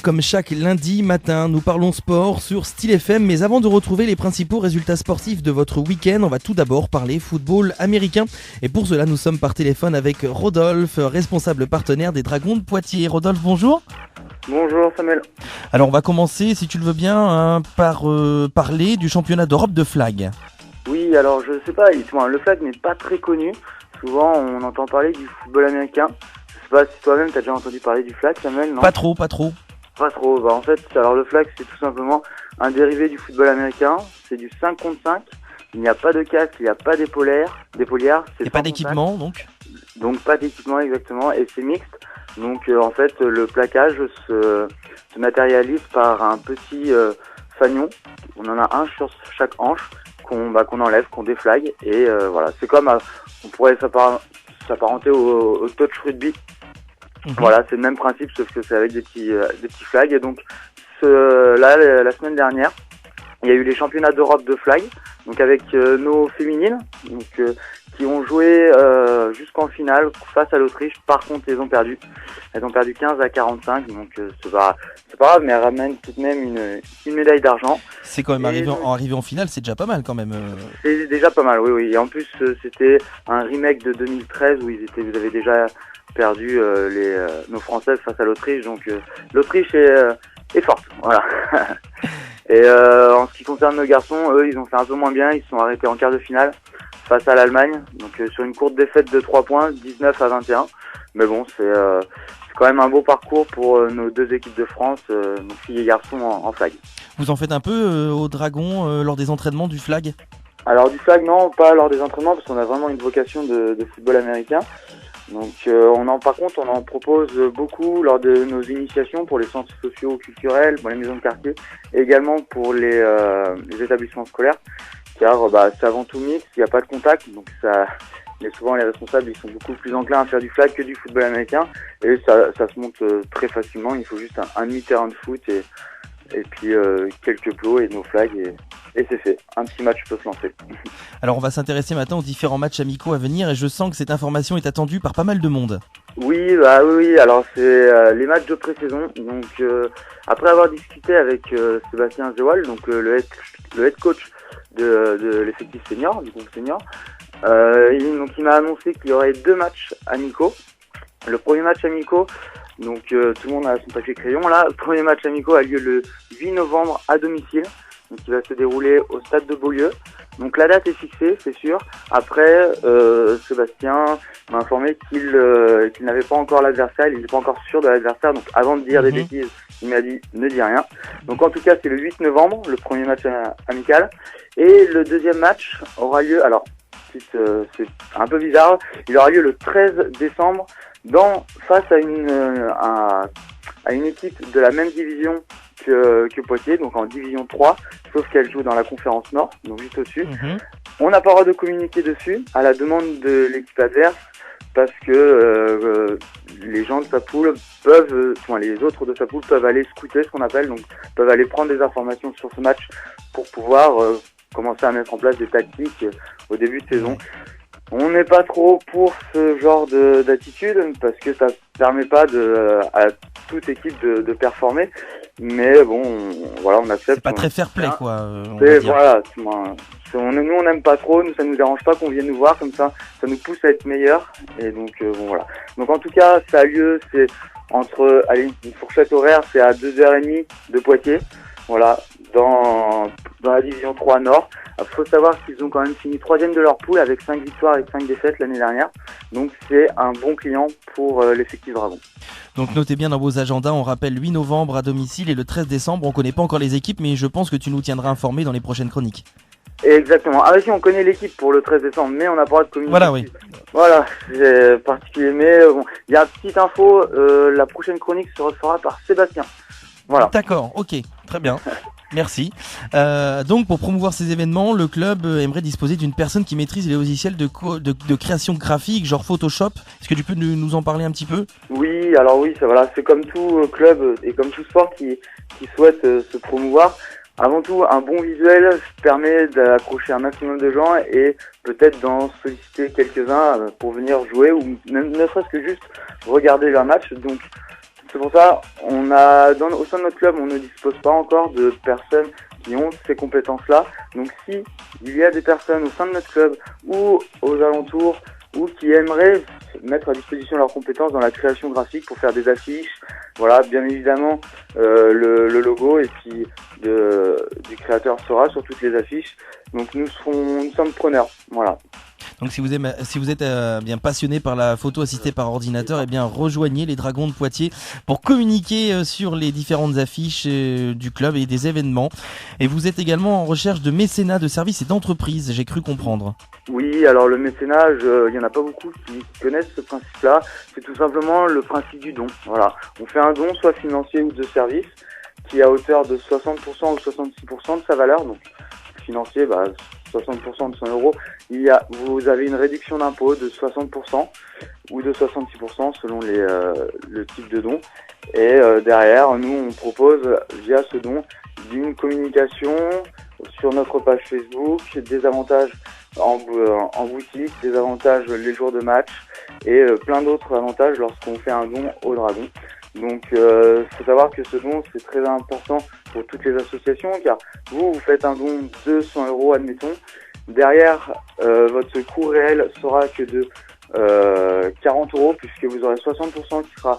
comme chaque lundi matin, nous parlons sport sur Style FM. Mais avant de retrouver les principaux résultats sportifs de votre week-end, on va tout d'abord parler football américain. Et pour cela, nous sommes par téléphone avec Rodolphe, responsable partenaire des Dragons de Poitiers. Rodolphe, bonjour. Bonjour Samuel. Alors on va commencer, si tu le veux bien, par parler du championnat d'Europe de flag. Oui, alors je sais pas, le flag n'est pas très connu. Souvent on entend parler du football américain. Je sais pas si toi-même t'as déjà entendu parler du flag, Samuel, non ? Pas trop. Pas trop. Bah en fait, alors le flag c'est tout simplement un dérivé du football américain. C'est du 5 contre 5. Il n'y a pas de casque, il n'y a pas d'épaulières. Et pas d'équipement donc ? Donc pas d'équipement exactement, et c'est mixte. Donc en fait le plaquage se matérialise par un petit fanion. On en a un sur chaque hanche qu'on enlève, qu'on déflague, et voilà, c'est comme on pourrait s'apparenter au touch rugby. Voilà, c'est le même principe sauf que c'est avec des petits flags. Et donc la semaine dernière, il y a eu les championnats d'Europe de flag, donc avec nos féminines, qui ont joué jusqu'en finale face à l'Autriche. Par contre, elles ont perdu 15-45, donc c'est pas grave, mais elles ramènent tout de même une médaille d'argent. C'est quand même arrivé en finale, c'est déjà pas mal quand même. C'est déjà pas mal, oui. Et en plus, c'était un remake de 2013 où vous avaient déjà perdu nos Françaises face à l'Autriche, donc l'Autriche est forte, voilà. Et en ce qui concerne nos garçons, eux, ils ont fait un peu moins bien, ils se sont arrêtés en quart de finale face à l'Allemagne, donc sur une courte défaite de 3 points, 19-21. Mais bon, c'est quand même un beau parcours pour nos deux équipes de France, nos filles et garçons en flag. Vous en faites un peu aux Dragons lors des entraînements du flag ? Alors du flag, non, pas lors des entraînements, parce qu'on a vraiment une vocation de football américain. Donc par contre on en propose beaucoup lors de nos initiations pour les centres sociaux culturels, pour les maisons de quartier, et également pour les établissements scolaires, car c'est avant tout mixte, il n'y a pas de contact, donc mais souvent les responsables ils sont beaucoup plus enclins à faire du flag que du football américain, et ça se monte très facilement. Il faut juste un demi-terrain de foot et puis quelques plots et nos flags, et c'est fait. Un petit match peut se lancer. Alors on va s'intéresser maintenant aux différents matchs amicaux à venir, et je sens que cette information est attendue par pas mal de monde. Oui, alors c'est les matchs de pré-saison. Donc après avoir discuté avec Sébastien Zewal, donc le head coach de l'effectif senior, du groupe senior, il m'a annoncé qu'il y aurait 2 matchs amicaux. Le premier match amicaux, donc tout le monde a son papier crayon là. Le premier match amicaux a lieu le 8 novembre à domicile, donc il va se dérouler au stade de Beaulieu. Donc la date est fixée, c'est sûr. Après, Sébastien m'a informé qu'il n'avait pas encore l'adversaire, il n'est pas encore sûr de l'adversaire. Donc avant de dire des bêtises, il m'a dit ne dis rien. Donc en tout cas, c'est le 8 novembre, le premier match amical. Et le deuxième match aura lieu, alors c'est un peu bizarre, il aura lieu le 13 décembre face à une équipe de la même division que Poitiers, donc en division 3, sauf qu'elle joue dans la conférence Nord, donc juste au-dessus. On n'a pas le droit de communiquer dessus, à la demande de l'équipe adverse, parce que les gens de sa poule les autres de sa poule peuvent aller scouter, ce qu'on appelle, donc peuvent aller prendre des informations sur ce match pour pouvoir commencer à mettre en place des tactiques au début de saison. On n'est pas trop pour ce genre d'attitude, parce que ça permet pas à toute équipe de performer. Mais bon, voilà, on accepte. C'est pas très fair play, quoi. Voilà, nous on n'aime pas trop, ça nous dérange pas qu'on vienne nous voir comme ça nous pousse à être meilleurs. Et donc voilà. Donc en tout cas, ça a lieu, c'est entre une fourchette horaire, c'est à 2h30 de Poitiers. Voilà, dans la division 3 Nord. Il faut savoir qu'ils ont quand même fini 3e de leur poule avec 5 victoires et 5 défaites l'année dernière. Donc c'est un bon client pour l'effectif Dragon. Donc notez bien dans vos agendas, on rappelle 8 novembre à domicile et le 13 décembre. On connaît pas encore les équipes, mais je pense que tu nous tiendras informés dans les prochaines chroniques. Exactement. Ah oui, si, on connaît l'équipe pour le 13 décembre, mais on n'a pas le droit de communiquer. Voilà, oui. Voilà, c'est particulier. Mais bon, il y a une petite info, la prochaine chronique se fera par Sébastien. Voilà. D'accord, ok, très bien. Merci. Donc pour promouvoir ces événements, le club aimerait disposer d'une personne qui maîtrise les logiciels de création graphique, genre Photoshop. Est-ce que tu peux nous en parler un petit peu ? Oui, alors oui, c'est comme tout club et comme tout sport qui souhaite se promouvoir. Avant tout, un bon visuel permet d'accrocher un maximum de gens et peut-être d'en solliciter quelques-uns pour venir jouer ou ne serait-ce que juste regarder leur match. Donc C'est pour ça, au sein de notre club, on ne dispose pas encore de personnes qui ont ces compétences-là. Donc si il y a des personnes au sein de notre club ou aux alentours ou qui aimeraient mettre à disposition leurs compétences dans la création graphique pour faire des affiches, voilà, bien évidemment le logo et puis du créateur sera sur toutes les affiches. Donc nous sommes preneurs, voilà. Donc si vous êtes bien passionné par la photo assistée par ordinateur, eh bien rejoignez les Dragons de Poitiers pour communiquer sur les différentes affiches du club et des événements. Et vous êtes également en recherche de mécénat de services et d'entreprises, j'ai cru comprendre. Oui, alors le mécénage, il y en a pas beaucoup qui connaissent ce principe-là. C'est tout simplement le principe du don. Voilà, on fait un don soit financier ou de service qui est à hauteur de 60% ou 66% de sa valeur. Donc financier, 60% de 100 euros. Vous avez une réduction d'impôt de 60% ou de 66% selon le type de don. Et derrière, nous, on propose via ce don d'une communication sur notre page Facebook, des avantages en boutique, des avantages les jours de match et plein d'autres avantages lorsqu'on fait un don au Dragon. Donc, faut savoir que ce don, c'est très important pour toutes les associations, car vous faites un don de 100 euros, admettons. Derrière, votre coût réel sera que de 40 euros, puisque vous aurez 60% qui sera